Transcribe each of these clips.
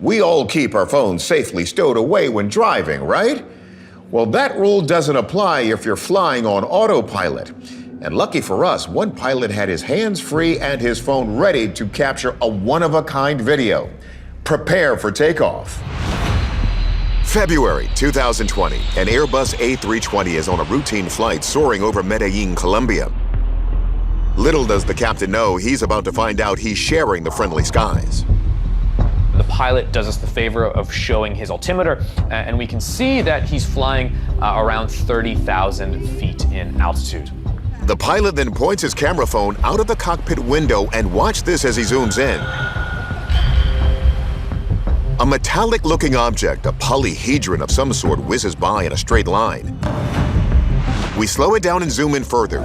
We all keep our phones safely stowed away when driving, right? Well, that rule doesn't apply if you're flying on autopilot. And lucky for us, one pilot had his hands free and his phone ready to capture a one-of-a-kind video. Prepare for takeoff. February 2020, an Airbus A320 is on a routine flight soaring over Medellin, Colombia. Little does the captain know he's about to find out he's sharing the friendly skies. The pilot does us the favor of showing his altimeter, and we can see that he's flying around 30,000 feet in altitude. The pilot then points his camera phone out of the cockpit window, and watch this as he zooms in. A metallic-looking object, a polyhedron of some sort, whizzes by in a straight line. We slow it down and zoom in further.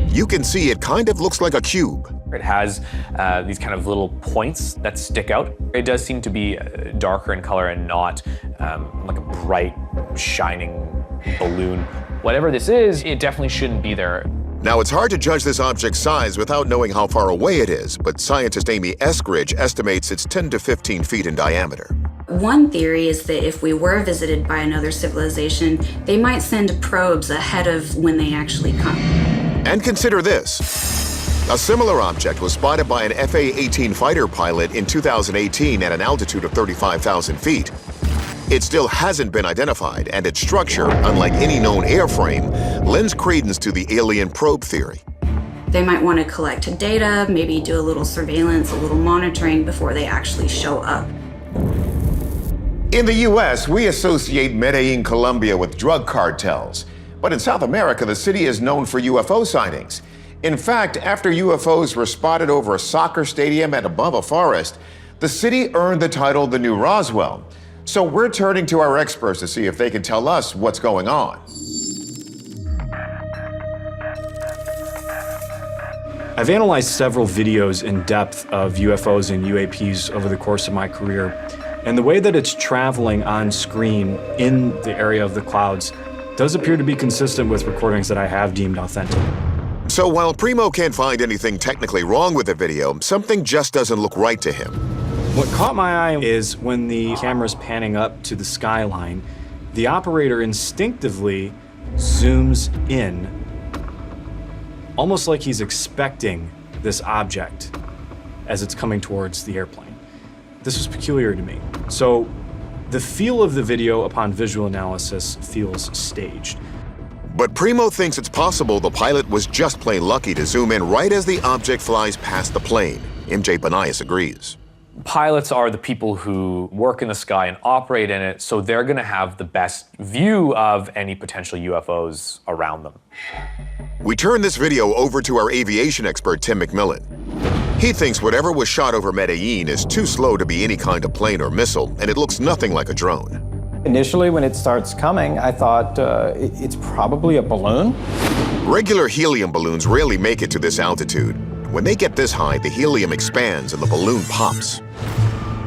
You can see it kind of looks like a cube. It has these kind of little points that stick out. It does seem to be darker in color and not like a bright, shining balloon. Whatever this is, it definitely shouldn't be there. Now, it's hard to judge this object's size without knowing how far away it is, but scientist Amy Eskridge estimates it's 10 to 15 feet in diameter. One theory is that if we were visited by another civilization, they might send probes ahead of when they actually come. And consider this. A similar object was spotted by an FA-18 fighter pilot in 2018 at an altitude of 35,000 feet. It still hasn't been identified, and its structure, unlike any known airframe, lends credence to the alien probe theory. They might want to collect data, maybe do a little surveillance, a little monitoring before they actually show up. In the US, we associate Medellin, Colombia with drug cartels. But in South America, the city is known for UFO sightings. In fact, after UFOs were spotted over a soccer stadium and above a forest, the city earned the title the New Roswell. So we're turning to our experts to see if they can tell us what's going on. I've analyzed several videos in depth of UFOs and UAPs over the course of my career, and the way that it's traveling on screen in the area of the clouds does appear to be consistent with recordings that I have deemed authentic. So while Primo can't find anything technically wrong with the video, something just doesn't look right to him. What caught my eye is when the camera's panning up to the skyline, the operator instinctively zooms in, almost like he's expecting this object as it's coming towards the airplane. This was peculiar to me. So the feel of the video upon visual analysis feels staged. But Primo thinks it's possible the pilot was just plain lucky to zoom in right as the object flies past the plane. MJ Banias agrees. Pilots are the people who work in the sky and operate in it, so they're going to have the best view of any potential UFOs around them. We turn this video over to our aviation expert, Tim McMillan. He thinks whatever was shot over Medellin is too slow to be any kind of plane or missile, and it looks nothing like a drone. Initially, when it starts coming, I thought it's probably a balloon. Regular helium balloons rarely make it to this altitude. When they get this high, the helium expands and the balloon pops.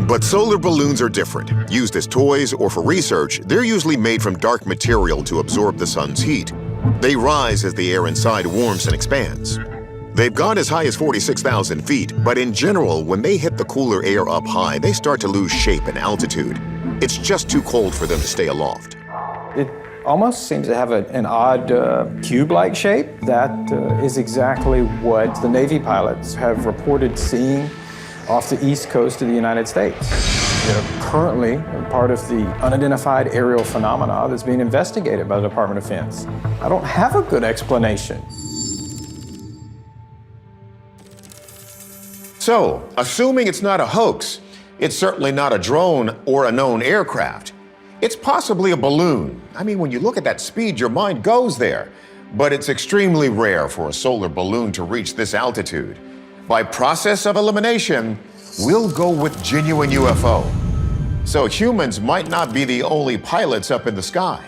But solar balloons are different. Used as toys or for research, they're usually made from dark material to absorb the sun's heat. They rise as the air inside warms and expands. They've gone as high as 46,000 feet, but in general, when they hit the cooler air up high, they start to lose shape and altitude. It's just too cold for them to stay aloft. It almost seems to have an odd cube-like shape. That is exactly what the Navy pilots have reported seeing off the east coast of the United States. They're currently part of the unidentified aerial phenomena that's being investigated by the Department of Defense. I don't have a good explanation. So, assuming it's not a hoax, it's certainly not a drone or a known aircraft. It's possibly a balloon. I mean, when you look at that speed, your mind goes there. But it's extremely rare for a solar balloon to reach this altitude. By process of elimination, we'll go with genuine UFO. So humans might not be the only pilots up in the sky.